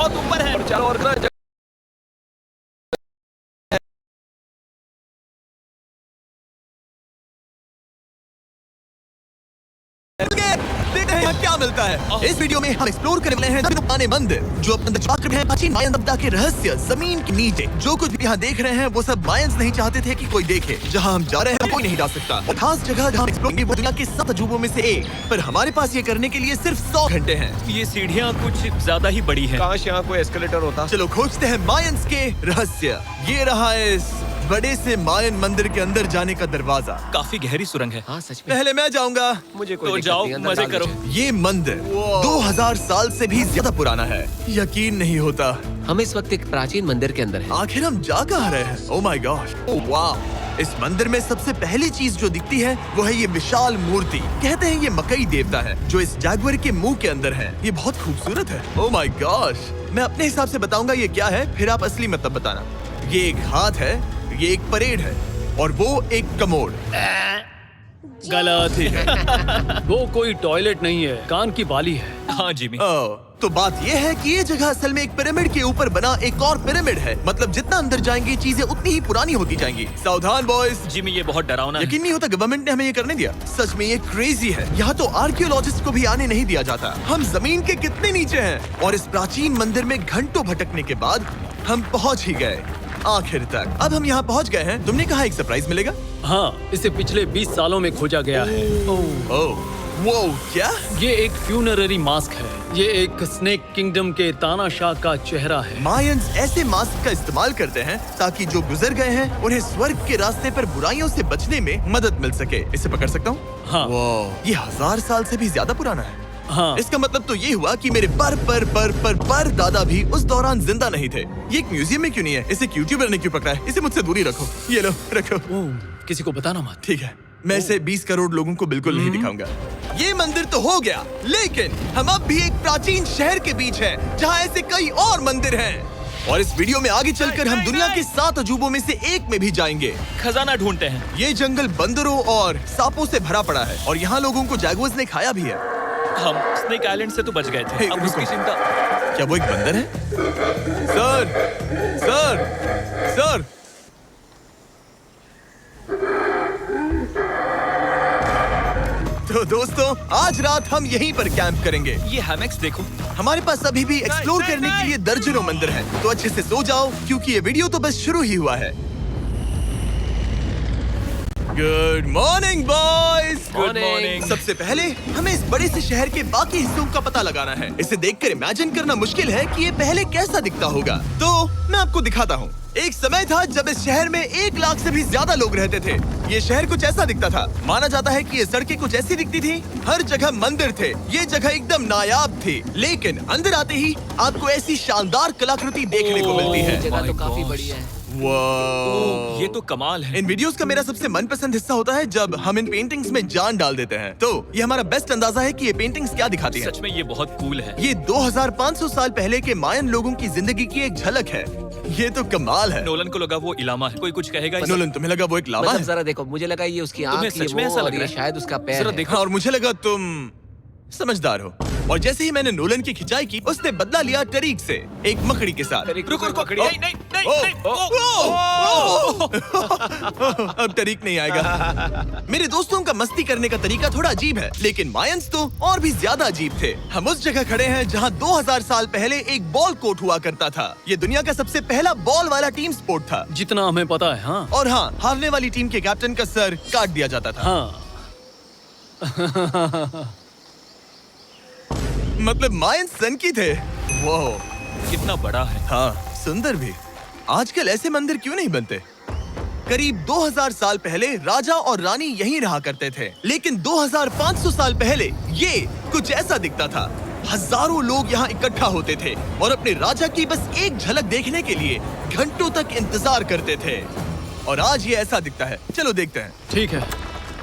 बहुत ऊपर है। चलो और देखते हैं यहाँ क्या मिलता है। इस वीडियो में हम एक्सप्लोर करने वाले हैं पुराने मंदिर जो अपने चक्र में है, प्राचीन मायन सभ्यता के रहस्य जमीन के नीचे। जो कुछ भी यहाँ देख रहे हैं वो सब मायंस नहीं चाहते थे कि कोई देखे। जहाँ हम जा रहे हैं कोई नहीं जा सकता। खास जगह जहाँ एक्सप्लोर करेंगे वो दुनिया के 7 अजूबों में से एक, पर हमारे पास ये करने के लिए सिर्फ 100 घंटे हैं। ये सीढ़ियाँ कुछ ज्यादा ही बड़ी हैं। काश यहाँ कोई एस्केलेटर होता। चलो खोजते हैं मायंस के रहस्य। ये रहा इस बड़े से मायन मंदिर के अंदर जाने का दरवाजा। काफी गहरी सुरंग है। हाँ सच में। पहले मैं जाऊंगा। मुझे कोई तो दिक्कत जाओ नहीं, अंदर मजे डाल करो। दीजिए। ये मंदिर 2000 साल से भी ज्यादा पुराना है। यकीन नहीं होता। हम इस वक्त एक प्राचीन मंदिर के अंदर हैं। आखिर हम जा कहाँ रहे हैं? ओह माय गॉड, ओह वाह। इस मंदिर में सबसे पहली चीज जो दिखती है वो है ये विशाल मूर्ति। कहते हैं ये मकई देवता है जो इस जैगुआर के मुंह के अंदर है। ये बहुत खूबसूरत है। ओह माय गॉश, मैं अपने हिसाब से बताऊंगा ये क्या है, फिर आप असली मतलब बताना। ये एक हाथ है, ये एक परेड है और वो एक कमोड। गलत है। वो कोई टॉयलेट नहीं है, कान की बाली है। हाँ जिमी। तो बात ये है कि ये जगह असल में एक पिरामिड के ऊपर बना एक और पिरामिड है। मतलब जितना अंदर जाएंगे चीजें उतनी ही पुरानी होती जाएंगी। सावधान बॉयज। जिमी ये बहुत डरावना है। यकीन नहीं होता गवर्नमेंट ने हमें ये करने दिया। सच में ये क्रेजी है। यहाँ तो आर्कियोलॉजिस्ट को भी आने नहीं दिया जाता। हम जमीन के कितने नीचे हैं और इस प्राचीन मंदिर में घंटों भटकने के बाद हम पहुँच ही गए आखिर तक। अब हम यहाँ पहुँच गए हैं। तुमने कहा एक सरप्राइज मिलेगा। हाँ, इसे पिछले 20 सालों में खोजा गया है। ओह वो क्या? ये एक फ्यूनररी मास्क है। ये एक स्नेक किंगडम के तानाशाह का चेहरा है। मायंस ऐसे मास्क का इस्तेमाल करते हैं ताकि जो गुजर गए हैं उन्हें स्वर्ग के रास्ते पर बुराइयों से बचने में मदद मिल सके। इसे पकड़ सकता हूँ? हाँ। ये 1000 साल से भी ज्यादा पुराना है। हाँ। इसका मतलब तो ये हुआ कि मेरे पर दादा भी उस दौरान जिंदा नहीं थे। ये एक म्यूजियम में क्यों नहीं है? इसे यूट्यूबर ने क्यों पकड़ा है? इसे मुझसे दूरी रखो। ये लो रखो। किसी को बताना मत। ठीक है, मैं इसे 20 करोड़ लोगों को बिल्कुल नहीं दिखाऊंगा। ये मंदिर तो हो गया, लेकिन हम अब भी एक प्राचीन शहर के बीच हैं, जहाँ ऐसे कई और मंदिर हैं। और इस वीडियो में आगे चलकर हम दुनिया के 7 अजूबों में से एक में भी जाएंगे। खजाना ढूंढते हैं। ये जंगल बंदरों और सांपों से भरा पड़ा है और यहाँ लोगों को जैगुआर्स ने खाया भी है। हम स्नेक आइलैंड से तो बच गए थे। अब उसकी चिंता। क्या वो एक बंदर है? Sir, sir, sir. तो दोस्तों आज रात हम यहीं पर कैंप करेंगे। ये हैमेक्स देखो। हमारे पास अभी भी एक्सप्लोर करने के लिए दर्जनों मंदिर हैं। तो अच्छे से सो जाओ क्योंकि ये वीडियो तो बस शुरू ही हुआ है। Good morning boys. Good morning. सबसे पहले हमें इस बड़े से शहर के बाकी हिस्सों का पता लगाना है। इसे देखकर इमेजिन करना मुश्किल है कि ये पहले कैसा दिखता होगा। तो मैं आपको दिखाता हूँ। एक समय था जब इस शहर में 1 लाख से भी ज्यादा लोग रहते थे। ये शहर कुछ ऐसा दिखता था। माना जाता है कि ये सड़कें कुछ ऐसी दिखती थी। हर जगह मंदिर थे। ये जगह एकदम नायाब थी। लेकिन अंदर आते ही आपको ऐसी शानदार कलाकृति देखने को मिलती है। जगह तो काफी बड़ी है। वाह, ये तो कमाल है। इन वीडियोस का मेरा सबसे मनपसंद हिस्सा होता है जब हम इन पेंटिंग्स में जान डाल देते हैं। तो ये हमारा बेस्ट अंदाजा है कि ये पेंटिंग्स क्या दिखाती हैं। सच में ये बहुत कूल है। ये 2500 साल पहले के मायन लोगों की जिंदगी की एक झलक है। ये तो कमाल है। नोलन को लगा वो इलामा है। कोई कुछ कहेगा? नोलन तुम्हें लगा वो एक लावा मतलब है? जरा देखो, मुझे लगा ये उसकी आंख, तुम्हें सच ये में वो, ऐसा और लग रहा ये है? शायद उसका पैर जरा है। देखो। हाँ, और मुझे लगा तुम समझदार हो। और जैसे ही मैंने नोलन की खिंचाई की, उसने बदला लिया टरीक से, एक मकड़ी के साथ। रुको रुको। मकड़ी। नहीं नहीं नहीं ओ, नहीं। अब तरीक नहीं आएगा। मेरे दोस्तों का मस्ती करने का तरीका थोड़ा अजीब है, लेकिन मायंस तो और भी ज्यादा अजीब थे। हम उस जगह खड़े हैं जहां 2000 साल पहले एक बॉल कोर्ट हुआ करता था। ये दुनिया का सबसे पहला बॉल वाला टीम स्पोर्ट था। जितना हमें पता है। हाँ। और हाँ, हारने वाली टीम के कैप्टन का सर काट दिया जाता था। हाँ। मतलब मायंस सन की थे। वो कितना बड़ा है। हाँ, सुंदर भी। आजकल ऐसे मंदिर क्यों नहीं बनते? करीब 2000 साल पहले राजा और रानी यहीं रहा करते थे, लेकिन 2500 साल पहले ये कुछ ऐसा दिखता था। हजारों लोग यहाँ इकट्ठा होते थे और अपने राजा की बस एक झलक देखने के लिए घंटों तक इंतजार करते थे। और आज ये ऐसा दिखता है। चलो देखते हैं। ठीक है।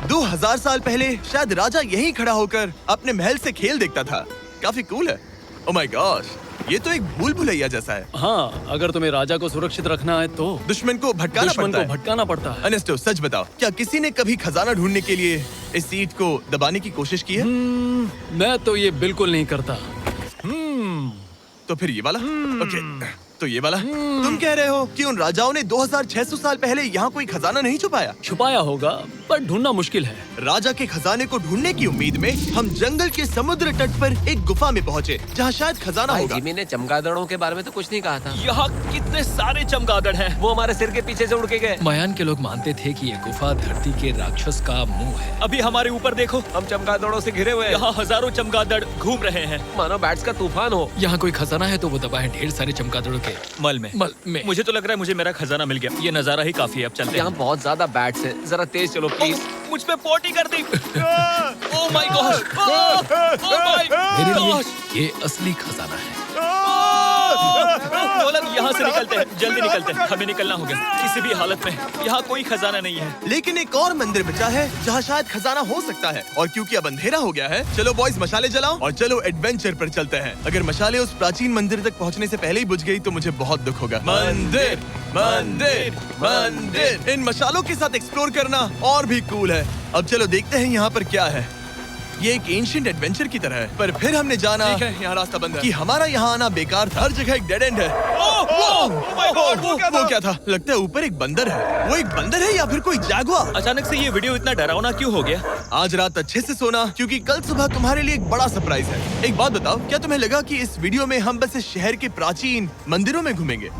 2000 साल पहले शायद राजा यहीं खड़ा होकर अपने महल से खेल देखता था। काफी कूल है। ओह माय गॉड, ये तो एक भूल भुलैया जैसा है। हाँ, अगर तुम्हें राजा को सुरक्षित रखना है तो दुश्मन को भटकाना पड़ता है। अनेस्टो, सच बताओ, क्या किसी ने कभी खजाना ढूंढने के लिए इस सीट को दबाने की कोशिश की है? मैं तो ये बिल्कुल नहीं करता। तो फिर ये वाला। ओके, तो ये वाला। तुम कह रहे हो कि उन राजाओं ने 2600 साल पहले यहाँ कोई खजाना नहीं छुपाया? छुपाया होगा पर ढूंढना मुश्किल है। राजा के खजाने को ढूंढने की उम्मीद में हम जंगल के समुद्र तट पर एक गुफा में पहुँचे जहाँ शायद खजाना भाई होगा। जिमी ने चमगादड़ों के बारे में तो कुछ नहीं कहा था। यहाँ कितने सारे चमगादड़ हैं। वो हमारे सिर के पीछे से उड़ के गए। मायान के लोग मानते थे कि ये गुफा धरती के राक्षस का मुंह है। अभी हमारे ऊपर देखो, हम चमगादड़ों से घिरे हुए हैं। यहाँ हजारों चमगादड़ घूम रहे हैं। मानो बैट्स का तूफान हो। यहाँ कोई खजाना है तो वो दबा है ढेर सारे चमगादड़ों के मल में। में। मुझे तो लग रहा है मुझे मेरा खजाना मिल गया। ये नजारा ही काफी है, अब चलते हैं। यहाँ बहुत ज्यादा बैट्स हैं। जरा तेज चलो प्लीज। मुझ पे पोटी कर दी। Oh my God, oh my मेरे लिए गॉड। ये असली खजाना है। नोलन, यहाँ से निकलते हैं, जल्दी निकलते हैं, हमें निकलना होगा किसी भी हालत में। यहाँ कोई खजाना नहीं है। लेकिन एक और मंदिर बचा है जहाँ शायद खजाना हो सकता है, और क्योंकि अब अंधेरा हो गया है, चलो बॉयज मशाले जलाओ और चलो एडवेंचर पर चलते हैं। अगर मशाले उस प्राचीन मंदिर तक पहुँचने से पहले ही बुझ गई तो मुझे बहुत दुख होगा। मंदिर, मंदिर, मंदिर। इन मशालों के साथ एक्सप्लोर करना और भी कूल है। अब चलो देखते हैं यहाँ पर क्या है। ये एक एंशिएंट एडवेंचर की तरह है, पर फिर हमने जाना ठीक है, यहाँ रास्ता बंद है। कि हमारा यहाँ आना बेकार था। हर जगह एक डेड एंड है। वो क्या था? लगता है ऊपर एक बंदर है। वो एक बंदर है या फिर कोई जैगुआर? अचानक से ये वीडियो इतना डरावना क्यों हो गया? आज रात अच्छे से सोना, क्योंकि कल सुबह तुम्हारे लिए एक बड़ा सरप्राइज है। एक बात बताओ, क्या तुम्हें लगा कि इस वीडियो में हम बस इस शहर के प्राचीन मंदिरों में घूमेंगे?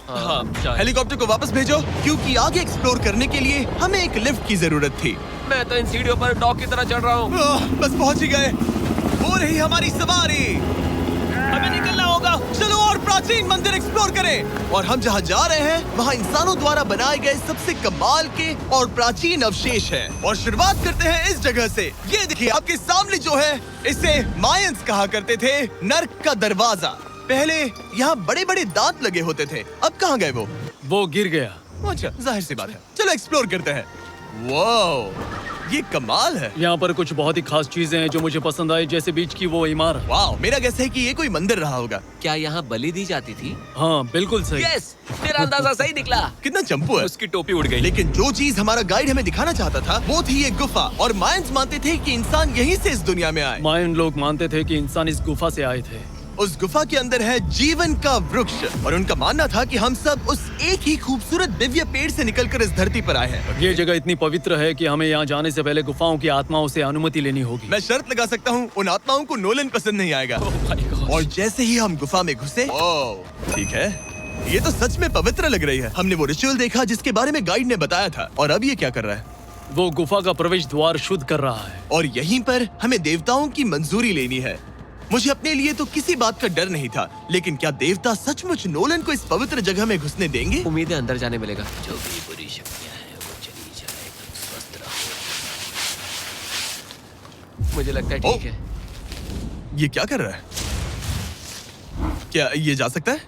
हाँ, शायद। हेलीकॉप्टर को वापस भेजो, क्योंकि आगे एक्सप्लोर करने के लिए हमें एक लिफ्ट की जरूरत थी। मैं तो इन सीढ़ियों पर डॉग की तरह चढ़ रहा हूँ। बस पहुंच ही गए। वो रही हमारी सवारी। हमें निकलना होगा। चलो और प्राचीन मंदिर एक्सप्लोर करें। और हम जहाँ जा रहे हैं वहाँ इंसानों द्वारा बनाए गए सबसे कमाल के और प्राचीन अवशेष हैं। और शुरुआत करते हैं इस जगह से। ये देखिए आपके सामने जो है, इसे मायंस कहा करते थे नर्क का दरवाजा। पहले यहाँ बड़े बड़े दांत लगे होते थे, अब कहाँ गए वो? गिर गया। अच्छा, जाहिर सी बात है। चलो एक्सप्लोर करते हैं। वाओ, ये कमाल है। यहाँ पर कुछ बहुत ही खास चीजें हैं जो मुझे पसंद आई, जैसे बीच की वो इमारत। वाओ, मेरा गेस है कि ये कोई मंदिर रहा होगा। क्या यहाँ बलि दी जाती थी? हाँ बिल्कुल सही। यस, मेरा अंदाजा सही निकला। कितना चंपू है। उसकी टोपी उड़ गई। लेकिन जो चीज हमारा गाइड हमें दिखाना चाहता था वो थी ये गुफा। और मायंस मानते थे कि इंसान यहीं से इस दुनिया में आए। मायन लोग मानते थे कि इंसान इस गुफा से आए थे। उस गुफा के अंदर है जीवन का वृक्ष, और उनका मानना था कि हम सब उस एक ही खूबसूरत दिव्य पेड़ से निकलकर इस धरती पर आए हैं। ये जगह इतनी पवित्र है कि हमें यहाँ जाने से पहले गुफाओं की आत्माओं से अनुमति लेनी होगी। मैं शर्त लगा सकता हूँ उन आत्माओं को नोलन पसंद नहीं आएगा। ओह माय गॉड। और जैसे ही हम गुफा में घुसे, ठीक है, ये तो सच में पवित्र लग रही है। हमने वो रिचुअल देखा जिसके बारे में गाइड ने बताया था। और अब ये क्या कर रहा है? वो गुफा का प्रवेश द्वार शुद्ध कर रहा है। और यहीं पर हमें देवताओं की मंजूरी लेनी है। मुझे अपने लिए तो किसी बात का डर नहीं था, लेकिन क्या देवता सचमुच नोलन को इस पवित्र जगह में घुसने देंगे? उम्मीद है अंदर जाने मिलेगा। जो भी बुरी शक्तियाँ हैं वो चली जाए, तुम स्वस्थ रहो। मुझे लगता है ठीक है। ये क्या कर रहा है? क्या ये जा सकता है?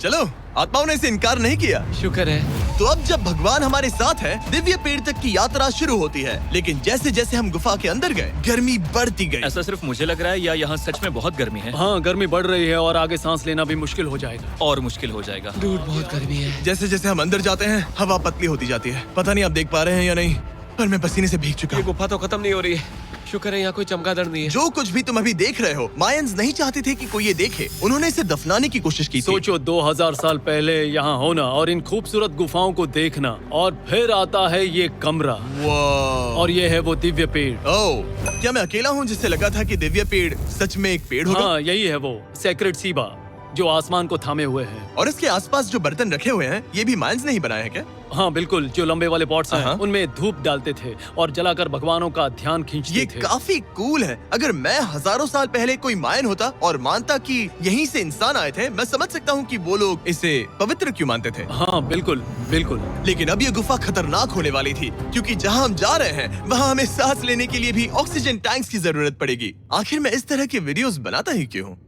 चलो, आत्माओं ने इसे इनकार नहीं किया। शुक्र है। तो अब जब भगवान हमारे साथ है, दिव्य पेड़ तक की यात्रा शुरू होती है। लेकिन जैसे जैसे हम गुफा के अंदर गए, गर्मी बढ़ती गई। ऐसा सिर्फ मुझे लग रहा है या यहाँ सच में बहुत गर्मी है? हाँ, गर्मी बढ़ रही है और आगे सांस लेना भी मुश्किल हो जाएगा। और मुश्किल हो जाएगा। दूर बहुत गर्मी है। जैसे जैसे हम अंदर जाते हैं, हवा पतली होती जाती है। पता नहीं आप देख पा रहे हैं या नहीं, पर मैं पसीने से भीग चुका ये हूँ। गुफा तो खत्म नहीं हो रही है। शुक्र है यहाँ कोई चमगादड़ नहीं है। जो कुछ भी तुम अभी देख रहे हो, मायंस नहीं चाहते थे कि कोई ये देखे। उन्होंने इसे दफनाने की कोशिश की थी। सोचो 2000 साल पहले यहाँ होना और इन खूबसूरत गुफाओं को देखना, और फिर आता है ये कमरा, वाह। और ये है वो दिव्य पेड़। ओह, क्या मैं अकेला हूँ जिससे लगा था कि दिव्य पेड़ सच में एक पेड़ होगा? हाँ, यही है वो सेक्रेड सीबा जो आसमान को थामे हुए है। और इसके आसपास जो बर्तन रखे हुए हैं, ये भी मायंस ने ही बनाए हैं क्या? हाँ बिल्कुल, जो लंबे वाले पॉट्स हैं, हाँ। उनमें धूप डालते थे और जलाकर भगवानों का ध्यान खींचते ये थे। काफी कूल है। अगर मैं हजारों साल पहले कोई मायन होता और मानता कि यहीं से इंसान आए थे, मैं समझ सकता हूँ कि वो लोग इसे पवित्र क्यों मानते थे। हाँ बिल्कुल बिल्कुल। लेकिन अब ये गुफा खतरनाक होने वाली थी, क्योंकि जहाँ हम जा रहे हैं वहाँ हमें सांस लेने के लिए भी ऑक्सीजन टैंक्स की जरूरत पड़ेगी। आखिर मैं इस तरह के वीडियोस बनाता ही क्यों हूँ?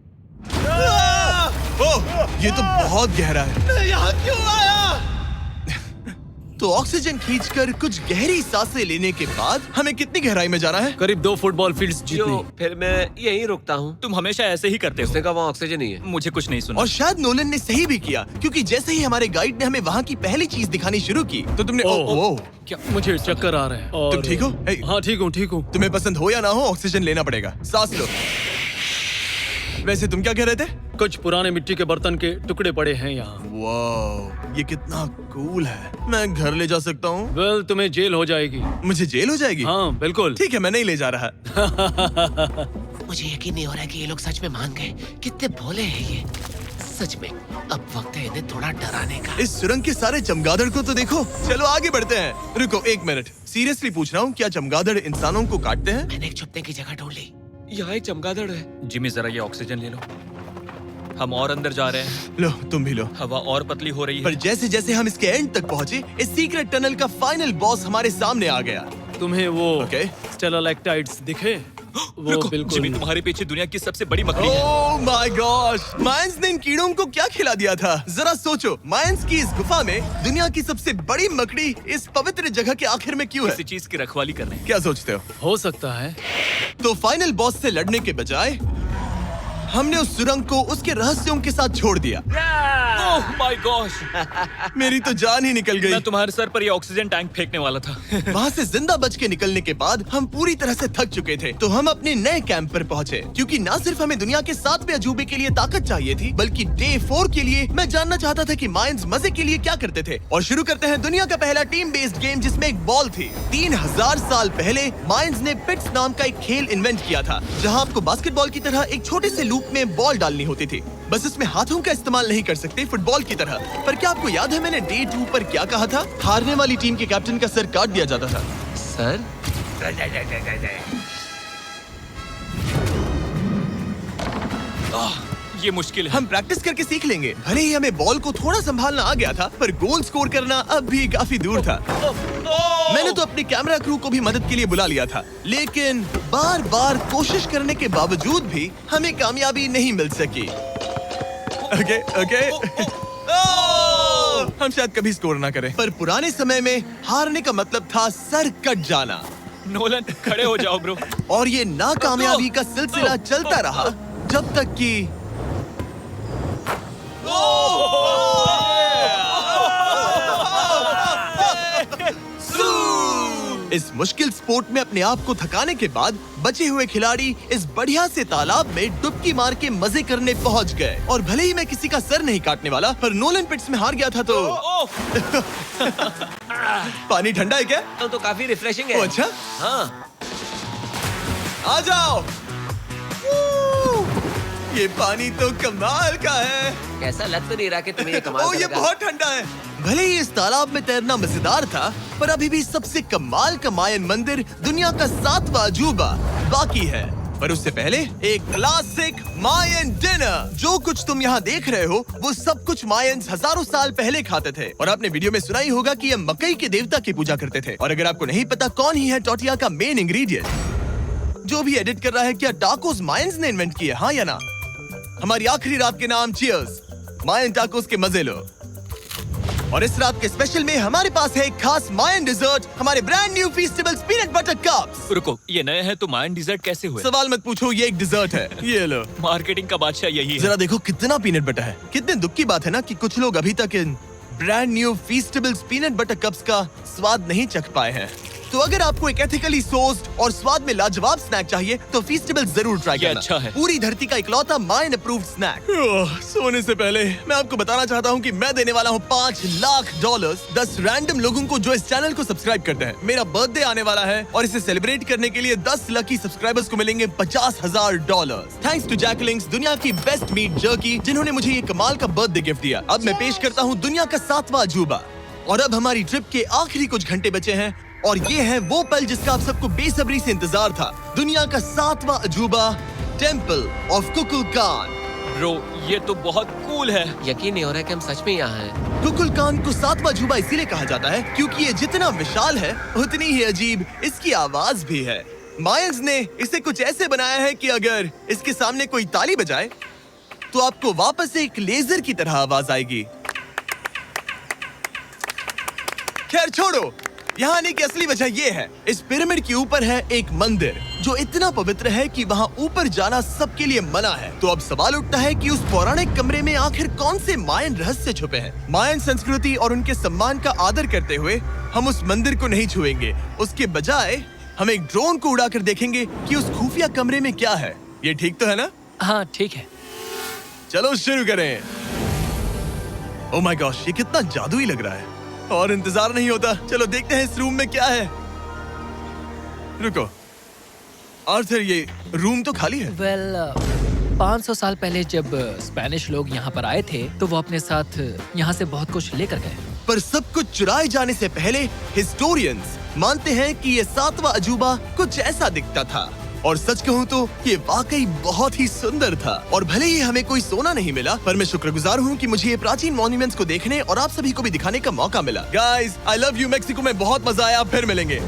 ओह, ये तो बहुत गहरा है। मैं यहाँ क्यों आया? तो ऑक्सीजन खींचकर कुछ गहरी सांसें लेने के बाद हमें कितनी गहराई में जाना है? करीब 2 फुटबॉल फील्ड्स जितनी। जो फिर मैं यहीं रुकता हूँ। तुम हमेशा ऐसे ही करते हो। उसने कहा वहाँ ऑक्सीजन नहीं है। मुझे कुछ नहीं सुना। और शायद नोलन ने सही भी किया, क्योंकि जैसे ही हमारे गाइड ने हमें वहाँ की पहली चीज दिखानी शुरू की तो तुमने ओह, क्या मुझे चक्कर आ रहे हैं। और तुम ठीक हो? हाँ, ठीक हूँ ठीक हूँ। तुम्हें पसंद हो या ना हो, ऑक्सीजन लेना पड़ेगा। सांस लो। वैसे तुम क्या कह रहे थे? कुछ पुराने मिट्टी के बर्तन के टुकड़े पड़े हैं यहाँ। वाह, ये कितना कूल है। मैं घर ले जा सकता हूँ? वेल, तुम्हें जेल हो जाएगी। मुझे जेल हो जाएगी? हाँ बिल्कुल। ठीक है, मैं नहीं ले जा रहा। मुझे यकीन नहीं हो रहा है कि ये लोग सच में मान गए। कितने भोले हैं ये। सच में अब वक्त है इन्हें थोड़ा डराने का। इस सुरंग के सारे चमगादड़ को तो देखो। चलो आगे बढ़ते हैं। रुको एक मिनट, सीरियसली पूछ रहा हूँ, क्या चमगादड़ इंसानों को काटते हैं? मैंने एक छुपने की जगह ढूंढ ली। यहाँ एक चमगादड़ है। जिमी जरा ये ऑक्सीजन ले लो। हम और अंदर जा रहे हैं। लो तुम भी लो। हवा और पतली हो रही पर है। जैसे जैसे हम इसके एंड तक पहुँचे, इस सीक्रेट टनल का फाइनल बॉस हमारे सामने आ गया। तुम्हें वो ओके। स्टेलाक्टाइट्स दिखे? वो रुको, बिल्कुल जिमी तुम्हारे पीछे दुनिया की सबसे बड़ी मकड़ी है। ओह माय गॉश, मायंस ने इन कीड़ों को क्या खिला दिया था? जरा सोचो, मायंस की इस गुफा में दुनिया की सबसे बड़ी मकड़ी इस पवित्र जगह के आखिर में क्यों है? किसी चीज की रखवाली कर रहे हैं। क्या सोचते हो सकता है। तो फाइनल बॉस से लड़ने के बजाय हमने उस सुरंग को उसके रहस्यों के साथ छोड़ दिया। ओह माय गॉश, मेरी तो जान ही निकल गई। मैं तुम्हारे सर पर ये ऑक्सीजन टैंक फेंकने वाला था। वहाँ से जिंदा बच के निकलने के बाद हम पूरी तरह से थक चुके थे, तो हम अपने नए कैंप पर पहुँचे। क्योंकि न सिर्फ हमें दुनिया के 7वें अजूबे के लिए ताकत चाहिए थी, बल्कि डे 4 के लिए मैं जानना चाहता था कि मायंस मजे के लिए क्या करते थे। और शुरू करते हैं दुनिया का पहला टीम बेस्ड गेम, जिसमें एक बॉल थी। 3000 साल पहले मायंस ने पिट्स नाम का एक खेल इन्वेंट किया था, जहाँ आपको बास्केटबॉल की तरह एक छोटे से लूप में बॉल डालनी होती थी। बस इसमें हाथों का इस्तेमाल नहीं कर सकते फुटबॉल की तरह। पर क्या आपको याद है मैंने डे 2 पर क्या कहा था? हारने वाली टीम के कैप्टन का सर काट दिया जाता था। सर? ये मुश्किल है। हम प्रैक्टिस करके सीख लेंगे। भले ही हमें बॉल को थोड़ा संभालना आ गया था, पर गोल स्कोर करना अब भी काफी दूर था। मैंने तो अपने कैमरा क्रू को भी मदद के लिए बुला लिया था, लेकिन बार बार कोशिश करने के बावजूद भी हमें कामयाबी नहीं मिल सकी। Okay okay. हम शायद कभी स्कोर ना करें, पर पुराने समय में हारने का मतलब था सर कट जाना। नोलन खड़े हो जाओ ब्रो। और ये नाकामयाबी का सिलसिला चलता रहा जब तक कि इस मुश्किल स्पोर्ट में अपने आप को थकाने के बाद बचे हुए खिलाड़ी इस बढ़िया से तालाब में डुबकी मार के मजे करने पहुंच गए। और भले ही मैं किसी का सर नहीं काटने वाला, पर नोलन पिट्स में हार गया था तो पानी ठंडा है क्या? तो काफी रिफ्रेशिंग है। अच्छा, हाँ। आ जाओ। ये पानी तो कमाल का है। कैसा लग तो नहीं रहा कि तुम्हें ये कमाल ओ, ये करेगा। बहुत ठंडा है। भले ही इस तालाब में तैरना मजेदार था, पर अभी भी सबसे कमाल का मायन मंदिर, दुनिया का 7वां अजूबा बाकी है। पर उससे पहले एक क्लासिक मायन डिनर। जो कुछ तुम यहाँ देख रहे हो, वो सब कुछ मायंस हजारों साल पहले खाते थे। और आपने वीडियो में सुना ही होगा कि ये मकई के देवता की पूजा करते थे। और अगर आपको नहीं पता कौन ही है टोटिया का मेन इंग्रेडिएंट, जो भी एडिट कर रहा है, क्या टाकोस मायंस ने इन्वेंट किए? हाँ या ना? हमारी आखिरी रात के नाम चियर्स, मायन टाकोस के मजे लो। और इस रात के स्पेशल में हमारे पास है एक खास मायन डिजर्ट, हमारे brand new Feastables peanut butter cups. रुको, ये नए हैं तो मायन डिजर्ट कैसे हुए? सवाल मत पूछो, ये एक डिजर्ट है। ये लो। मार्केटिंग का बादशाह यही है। जरा देखो कितना पीनट बटर है। कितने दुख की बात है ना कि कुछ लोग अभी तक इन brand new Feastables peanut butter cups का स्वाद नहीं चख पाए हैं। तो अगर आपको एक एथिकली सोर्स्ड और स्वाद में लाजवाब स्नैक चाहिए, तो फीस्टेबल्स जरूर ट्राई करना। अच्छा है। पूरी धरती का इकलौता मायन अप्रूव्ड स्नैक। सोने से पहले मैं आपको बताना चाहता हूँ कि मैं देने वाला हूँ $5 लाख 10 रैंडम लोगों को जो इस चैनल को सब्सक्राइब करते हैं। मेरा बर्थडे आने वाला है और इसे सेलिब्रेट करने के लिए 10 लकी सब्सक्राइबर्स को मिलेंगे $50,000। थैंक्स टू जैकलिंग्स, दुनिया की बेस्ट मीट जर्की, जिन्होंने मुझे ये कमाल का बर्थडे गिफ्ट दिया। अब मैं पेश करता हूँ दुनिया का 7वां अजूबा। और अब हमारी ट्रिप के आखिरी कुछ घंटे बचे हैं, और ये है वो पल जिसका आप सबको बेसब्री से इंतजार था। दुनिया का 7वां अजूबा, टेंपल ऑफ कुकुलकान। ब्रो, ये तो बहुत कूल है। यकीन नहीं हो रहा है कि हम सच में यहाँ हैं। कुकुलकान को 7वां अजूबा इसीलिए कहा जाता है क्योंकि ये जितना विशाल है, उतनी ही अजीब इसकी आवाज भी है। मायंस ने इसे कुछ ऐसे बनाया है कि अगर इसके सामने कोई ताली बजाए, तो आपको वापस एक लेजर की तरह आवाज आएगी। खैर छोड़ो, यहाँ आने की असली वजह ये है, इस पिरामिड के ऊपर है एक मंदिर जो इतना पवित्र है कि वहाँ ऊपर जाना सबके लिए मना है। तो अब सवाल उठता है कि उस पौराणिक कमरे में आखिर कौन से मायन रहस्य छुपे हैं। मायन संस्कृति और उनके सम्मान का आदर करते हुए हम उस मंदिर को नहीं छुएंगे। उसके बजाय हम एक ड्रोन को उड़ाकर देखेंगे कि उस खुफिया कमरे में क्या है। ये ठीक तो है ना? हाँ ठीक है। चलो शुरू करें। ओह माय गॉश, ये कितना जादुई लग रहा है और इंतजार नहीं होता। चलो देखते हैं इस रूम में क्या है। रुको आर्थर, ये रूम तो खाली है। वेल 500 साल पहले जब स्पेनिश लोग यहाँ पर आए थे तो वो अपने साथ यहाँ से बहुत कुछ लेकर गए। पर सब कुछ चुराए जाने से पहले हिस्टोरियंस मानते हैं कि ये 7वां अजूबा कुछ ऐसा दिखता था। और सच कहूँ तो ये वाकई बहुत ही सुंदर था। और भले ही हमें कोई सोना नहीं मिला, पर मैं शुक्रगुजार हूँ कि मुझे ये प्राचीन मॉन्यूमेंट्स को देखने और आप सभी को भी दिखाने का मौका मिला। Guys, I love you Mexico में बहुत मजा आया। फिर मिलेंगे।